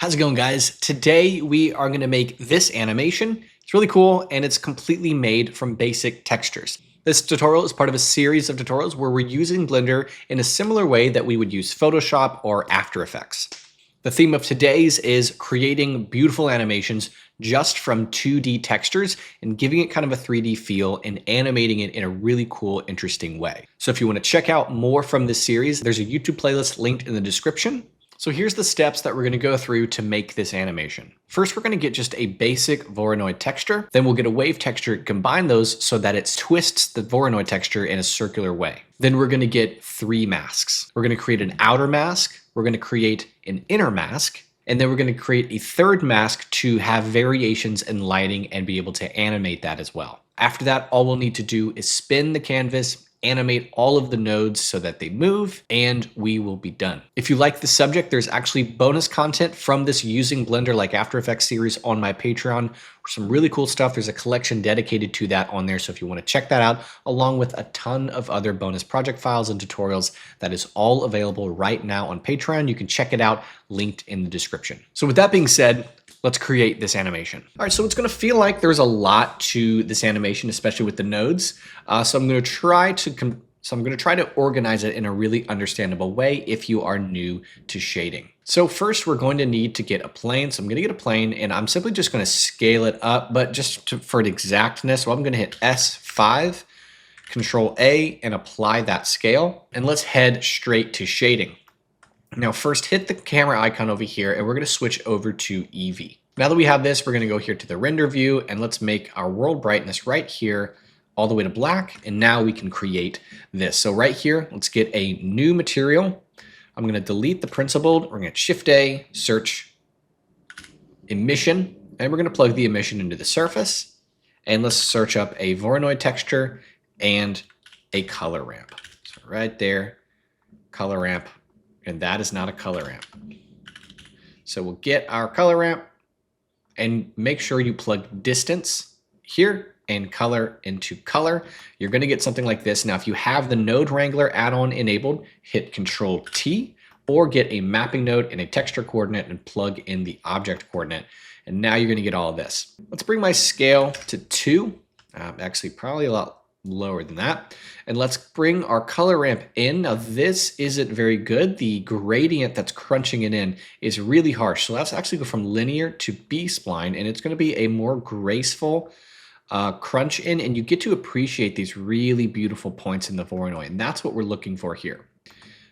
How's it going, guys? Today we are going to make this animation. It's really cool and it's completely made from basic textures. This tutorial is part of a series of tutorials where we're using Blender in a similar way that we would use Photoshop or After Effects. The theme of today's is creating beautiful animations just from 2D textures and giving it kind of a 3D feel and animating it in a really cool, interesting way. So if you want to check out more from this series, there's a YouTube playlist linked in the description. So here's the steps that we're going to go through to make this animation. First, we're going to get just a basic Voronoi texture. Then we'll get a wave texture, combine those so that it twists the Voronoi texture in a circular way. Then we're going to get 3 masks. We're going to create an outer mask. We're going to create an inner mask. And then we're going to create a third mask to have variations in lighting and be able to animate that as well. After that, all we'll need to do is spin the canvas, animate all of the nodes so that they move, and we will be done. If you like the subject, there's actually bonus content from this Using Blender like After Effects series on my Patreon. Some really cool stuff. There's a collection dedicated to that on there. So if you want to check that out, along with a ton of other bonus project files and tutorials, that is all available right now on Patreon. You can check it out, linked in the description. So with that being said, let's create this animation. All right, so it's going to feel like there's a lot to this animation, especially with the nodes. So I'm going to try to organize it in a really understandable way if you are new to shading. So first, we're going to need to get a plane. So I'm going to get a plane, and I'm simply just going to scale it up, but for exactness, so I'm going to hit S5, Control A, and apply that scale. And let's head straight to shading. Now first hit the camera icon over here and we're going to switch over to Eevee. Now that we have this, we're going to go here to the render view and let's make our world brightness right here all the way to black. And now we can create this. So right here, let's get a new material. I'm going to delete the principled. We're going to Shift A, search emission, and we're going to plug the emission into the surface. And let's search up a Voronoi texture and a color ramp. So right there, color ramp. And that is not a color ramp. So we'll get our color ramp and make sure you plug distance here and color into color. You're going to get something like this. Now, if you have the Node Wrangler add-on enabled, hit Control T or get a mapping node and a texture coordinate and plug in the object coordinate. And now you're going to get all of this. Let's bring my scale to 2, actually probably a lot lower than that. And let's bring our color ramp in. Now this isn't very good. The gradient that's crunching it in is really harsh. So let's actually go from linear to B-spline, and it's going to be a more graceful crunch in, and you get to appreciate these really beautiful points in the Voronoi, and that's what we're looking for here.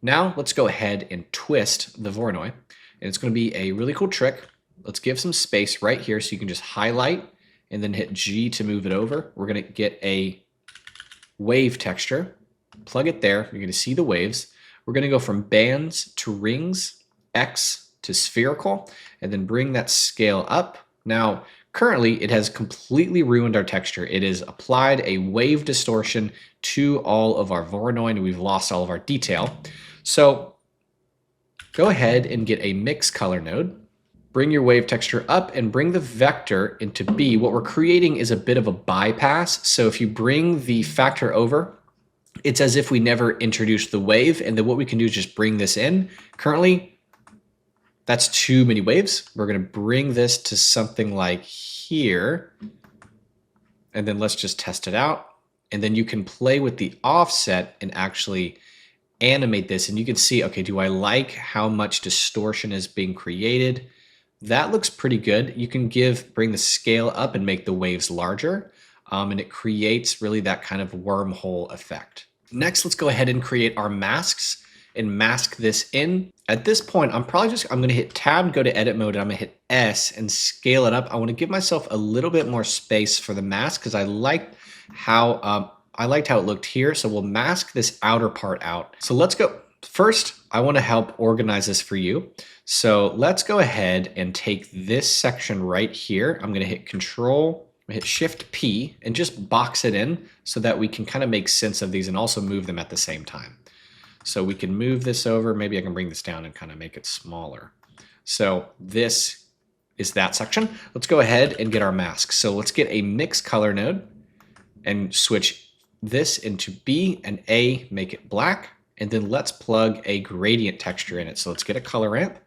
Now let's go ahead and twist the Voronoi, and it's going to be a really cool trick. Let's give some space right here so you can just highlight and then hit G to move it over. We're going to get a wave texture, plug it there. You're going to see the waves. We're going to go from bands to rings, X to spherical, and then bring that scale up. Now, currently, it has completely ruined our texture. It has applied a wave distortion to all of our Voronoi, and we've lost all of our detail. So go ahead and get a mix color node. Bring your wave texture up and bring the vector into B. What we're creating is a bit of a bypass. So if you bring the factor over, it's as if we never introduced the wave. And then what we can do is just bring this in. Currently, that's too many waves. We're going to bring this to something like here. And then let's just test it out. And then you can play with the offset and actually animate this. And you can see, okay, do I like how much distortion is being created? That looks pretty good. You can bring the scale up and make the waves larger, and it creates really that kind of wormhole effect. Next, let's go ahead and create our masks and mask this in. At this point, I'm going to hit Tab, go to edit mode, and I'm going to hit S and scale it up. I want to give myself a little bit more space for the mask because I liked how it looked here. So we'll mask this outer part out. So let's go. First, I want to help organize this for you. So let's go ahead and take this section right here. I'm going to hit Control, hit Shift P, and just box it in so that we can kind of make sense of these and also move them at the same time. So we can move this over. Maybe I can bring this down and kind of make it smaller. So this is that section. Let's go ahead and get our mask. So let's get a mix color node and switch this into B and A, make it black. And then let's plug a gradient texture in it. So let's get a color ramp.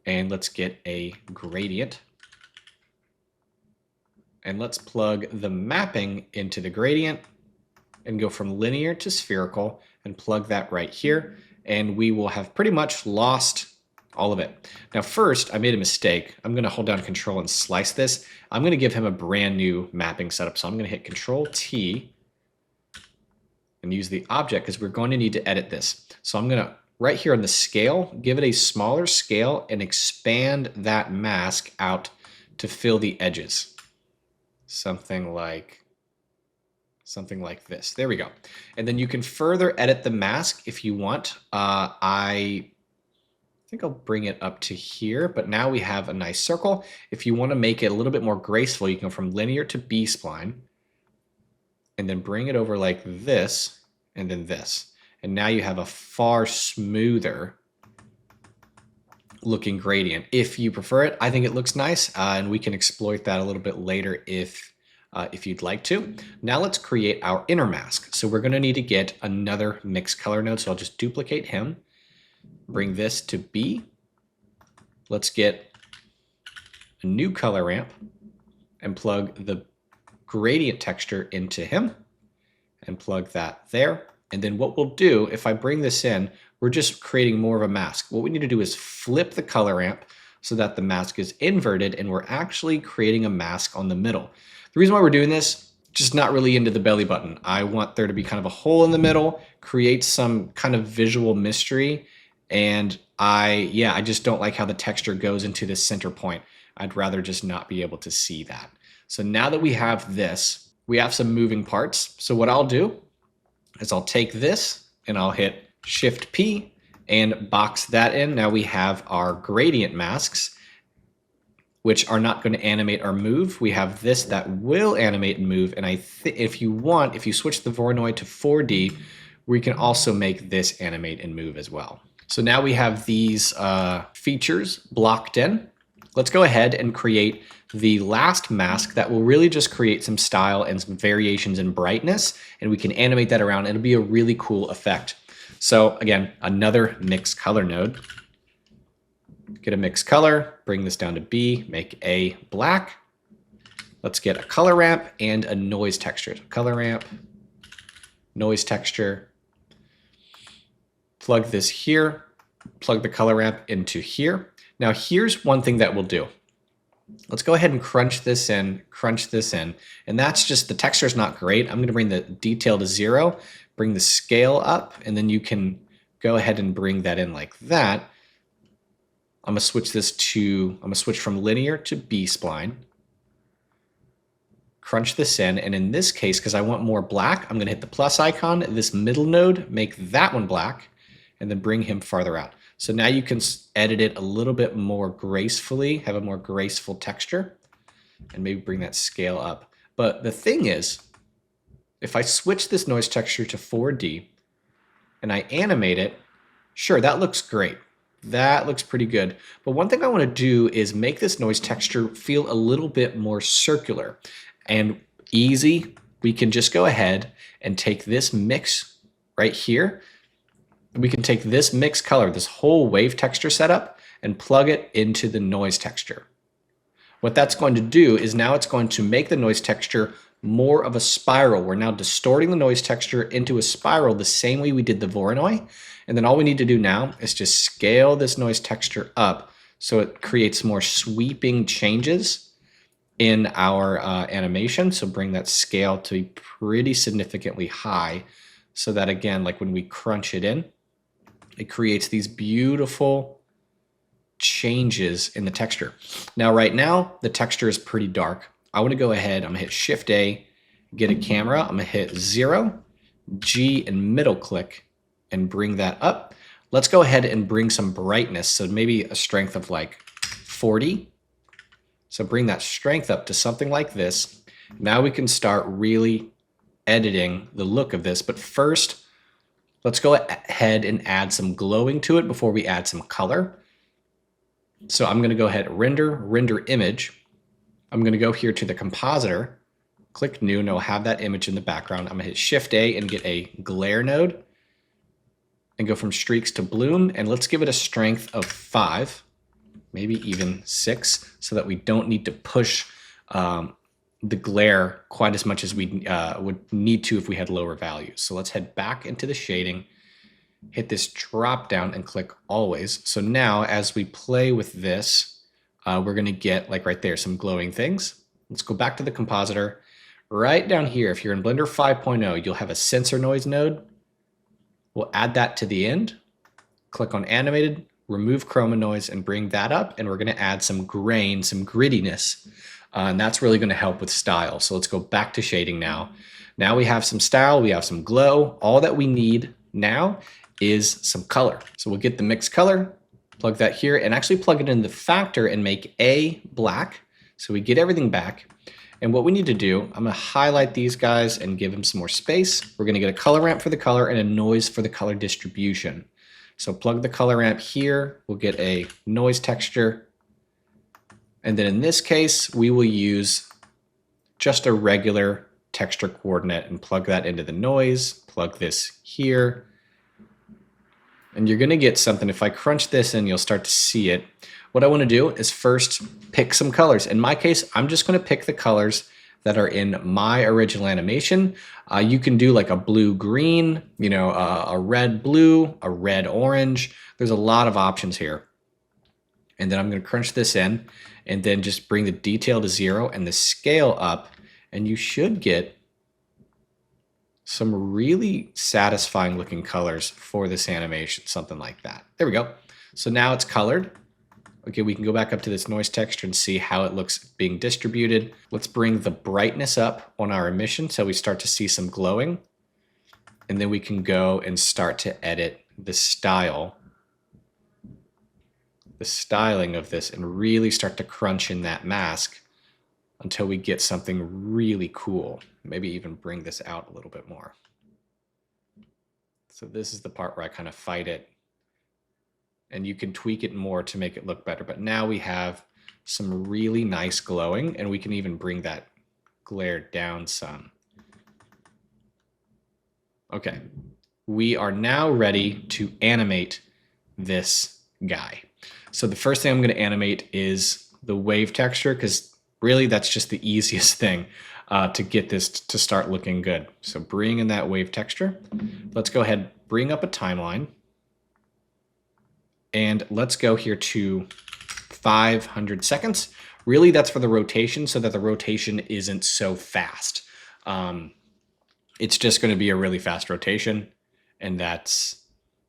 And let's get a gradient. And let's plug the mapping into the gradient and go from linear to spherical and plug that right here. And we will have pretty much lost all of it. Now first, I made a mistake. I'm gonna hold down Control and slice this. I'm gonna give him a brand new mapping setup. So I'm gonna hit Control T and use the object because we're going to need to edit this. So I'm gonna, right here on the scale, give it a smaller scale and expand that mask out to fill the edges. Something like this. There we go. And then you can further edit the mask if you want. I think I'll bring it up to here, but now we have a nice circle. If you want to make it a little bit more graceful, you can go from linear to B-spline and then bring it over like this and then this. And now you have a far smoother looking gradient. If you prefer it, I think it looks nice, and we can exploit that a little bit later if you'd like to. Now let's create our inner mask. So we're going to need to get another mix color node. So I'll just duplicate him, bring this to B. Let's get a new color ramp and plug the gradient texture into him and plug that there. And then what we'll do, if I bring this in, we're just creating more of a mask. What we need to do is flip the color ramp so that the mask is inverted and we're actually creating a mask on the middle. The reason why we're doing this, just not really into the belly button. I want there to be kind of a hole in the middle, create some kind of visual mystery. And I just don't like how the texture goes into the center point. I'd rather just not be able to see that. So now that we have this, we have some moving parts. So what I'll do is I'll take this and I'll hit Shift P and box that in. Now we have our gradient masks, which are not going to animate or move. We have this that will animate and move. And if you switch the Voronoi to 4D, we can also make this animate and move as well. So now we have these features blocked in. Let's go ahead and create the last mask that will really just create some style and some variations in brightness, and we can animate that around. It'll be a really cool effect. So again, another mix color node. Get a mix color, bring this down to B, make A black. Let's get a color ramp and a noise texture. Color ramp, noise texture. Plug this here, plug the color ramp into here. Now here's one thing that we'll do. Let's go ahead and crunch this in, and that's just, the texture is not great. I'm going to bring the detail to 0, bring the scale up, and then you can go ahead and bring that in like that. I'm going to switch from linear to B-spline, crunch this in, and in this case, because I want more black, I'm going to hit the plus icon, this middle node, make that one black, and then bring him farther out. So now you can edit it a little bit more gracefully, have a more graceful texture, and maybe bring that scale up. But the thing is, if I switch this noise texture to 4D and I animate it, sure, that looks great. That looks pretty good. But one thing I want to do is make this noise texture feel a little bit more circular. And easy, we can just go ahead and take this mix right here. We can take this mix color, this whole wave texture setup, and plug it into the noise texture. What that's going to do is now it's going to make the noise texture more of a spiral. We're now distorting the noise texture into a spiral the same way we did the Voronoi. And then all we need to do now is just scale this noise texture up so it creates more sweeping changes in our animation. So bring that scale to be pretty significantly high so that, again, like when we crunch it in, it creates these beautiful changes in the texture. Now, right now, the texture is pretty dark. I want to go ahead, I'm going to hit Shift A, get a camera, I'm going to hit 0, G and middle click, and bring that up. Let's go ahead and bring some brightness, so maybe a strength of like 40. So bring that strength up to something like this. Now we can start really editing the look of this, but first, let's go ahead and add some glowing to it before we add some color. So I'm going to go ahead, render image. I'm going to go here to the compositor, click new, and I'll have that image in the background. I'm going to hit Shift A and get a glare node and go from streaks to bloom. And let's give it a strength of 5. maybe even 6, so that we don't need to push the glare quite as much as we would need to if we had lower values. So let's head back into the shading, hit this drop down and click always. So now as we play with this, we're gonna get, like right there, some glowing things. Let's go back to the compositor. Right down here, if you're in Blender 5.0, you'll have a sensor noise node. We'll add that to the end, click on animated, remove chroma noise and bring that up. And we're gonna add some grain, some grittiness. And that's really gonna help with style. So let's go back to shading now. Now we have some style, we have some glow. All that we need now is some color. So we'll get the mixed color, plug that here, and actually plug it in the factor and make A black. So we get everything back. And what we need to do, I'm gonna highlight these guys and give them some more space. We're gonna get a color ramp for the color and a noise for the color distribution. So plug the color ramp here, we'll get a noise texture. And then in this case, we will use just a regular texture coordinate and plug that into the noise, plug this here. And you're gonna get something, if I crunch this in, you'll start to see it. What I wanna do is first pick some colors. In my case, I'm just gonna pick the colors that are in my original animation. You can do like a blue-green, you know, a red-blue, a red-orange. There's a lot of options here. And then I'm gonna crunch this in and then just bring the detail to 0 and the scale up, and you should get some really satisfying looking colors for this animation, something like that. There we go. So now it's colored. Okay, we can go back up to this noise texture and see how it looks being distributed. Let's bring the brightness up on our emission so we start to see some glowing. And then we can go and start to edit the style, the styling of this, and really start to crunch in that mask until we get something really cool. Maybe even bring this out a little bit more. So this is the part where I kind of fight it. And you can tweak it more to make it look better. But now we have some really nice glowing, and we can even bring that glare down some. Okay, we are now ready to animate this guy. So the first thing I'm gonna animate is the wave texture, because really that's just the easiest thing to get this to start looking good. So bring in that wave texture. Let's go ahead, bring up a timeline. And let's go here to 500 seconds. Really, that's for the rotation so that the rotation isn't so fast. It's just going to be a really fast rotation. And that's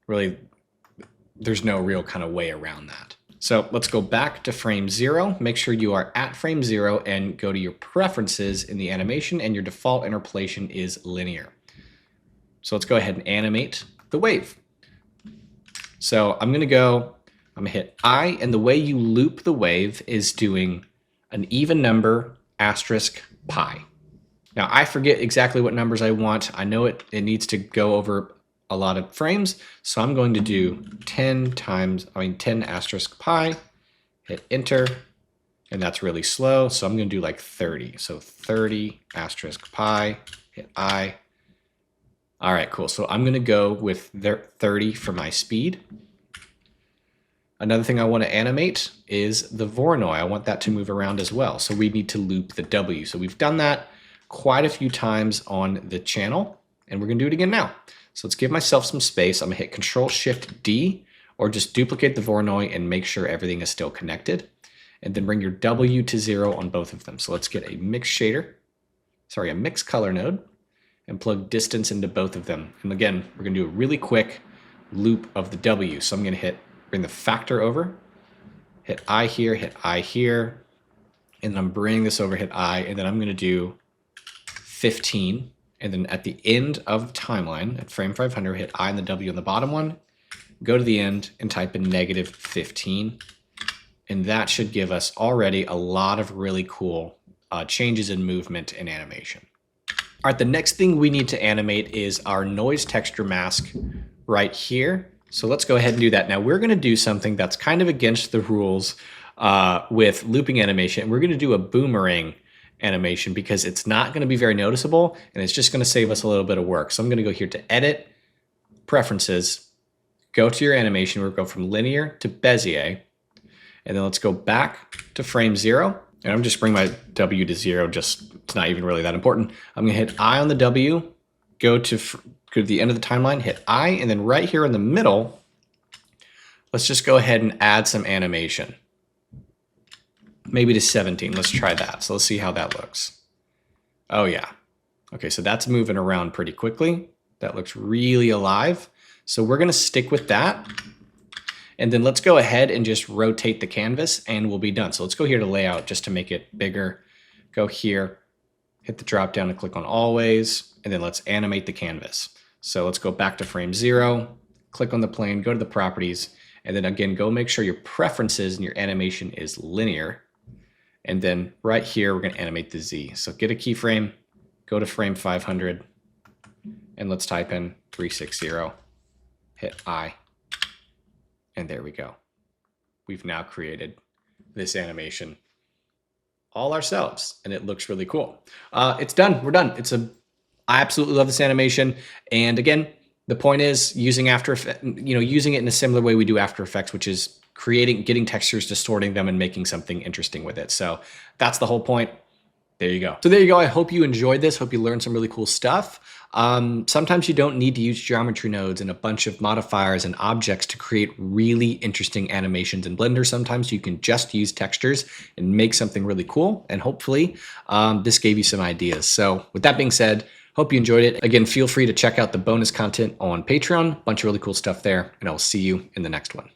really, there's no real kind of way around that. So let's go back to frame 0. Make sure you are at frame 0 and go to your preferences in the animation, and your default interpolation is linear. So let's go ahead and animate the wave. So I'm gonna hit I, and the way you loop the wave is doing an even number asterisk pi. Now I forget exactly what numbers I want. I know it needs to go over a lot of frames, so I'm going to do 10 asterisk pi, hit enter, and that's really slow, so I'm gonna do like 30. So 30 asterisk pi, hit I. All right, cool. So I'm gonna go with 30 for my speed. Another thing I want to animate is the Voronoi. I want that to move around as well. So we need to loop the W. So we've done that quite a few times on the channel, and we're gonna do it again now. So let's give myself some space. I'm gonna hit Control-Shift-D, or just duplicate the Voronoi and make sure everything is still connected. And then bring your W to 0 on both of them. So let's get a mixed color node, and plug distance into both of them. And again, we're gonna do a really quick loop of the W. So I'm gonna bring the factor over, hit I here, and then I'm bringing this over, hit I, and then I'm gonna do 15. And then at the end of the timeline, at frame 500, hit I and the W on the bottom one, go to the end and type in -15. And that should give us already a lot of really cool changes in movement and animation. All right, the next thing we need to animate is our noise texture mask right here. So let's go ahead and do that. Now we're gonna do something that's kind of against the rules with looping animation. We're gonna do a boomerang animation because it's not gonna be very noticeable, and it's just gonna save us a little bit of work. So I'm gonna go here to Edit, Preferences, go to your animation, we'll go from Linear to Bezier, And then let's go back to frame 0. And I'm just bring my W to 0, just it's not even really that important. I'm gonna hit I on the W, go to the end of the timeline, hit I, and then right here in the middle, let's just go ahead and add some animation. Maybe to 17, let's try that. So let's see how that looks. Oh yeah. Okay, so that's moving around pretty quickly. That looks really alive. So we're gonna stick with that. And then let's go ahead and just rotate the canvas and we'll be done. So let's go here to layout just to make it bigger. Go here, hit the drop down and click on always, and then let's animate the canvas. So let's go back to frame 0, click on the plane, go to the properties, and then again, go make sure your preferences and your animation is linear. And then right here, we're gonna animate the Z. So get a keyframe, go to frame 500, and let's type in 360, hit I. And there we go. We've now created this animation all ourselves, and it looks really cool. It's done. We're done. I absolutely love this animation. And again, the point is using After Effects, using it in a similar way we do After Effects, which is getting textures, distorting them, and making something interesting with it. So that's the whole point. There you go. So there you go. I hope you enjoyed this. Hope you learned some really cool stuff. Sometimes you don't need to use geometry nodes and a bunch of modifiers and objects to create really interesting animations in Blender. Sometimes you can just use textures and make something really cool. And hopefully this gave you some ideas. So with that being said, hope you enjoyed it. Again, feel free to check out the bonus content on Patreon. A bunch of really cool stuff there. And I'll see you in the next one.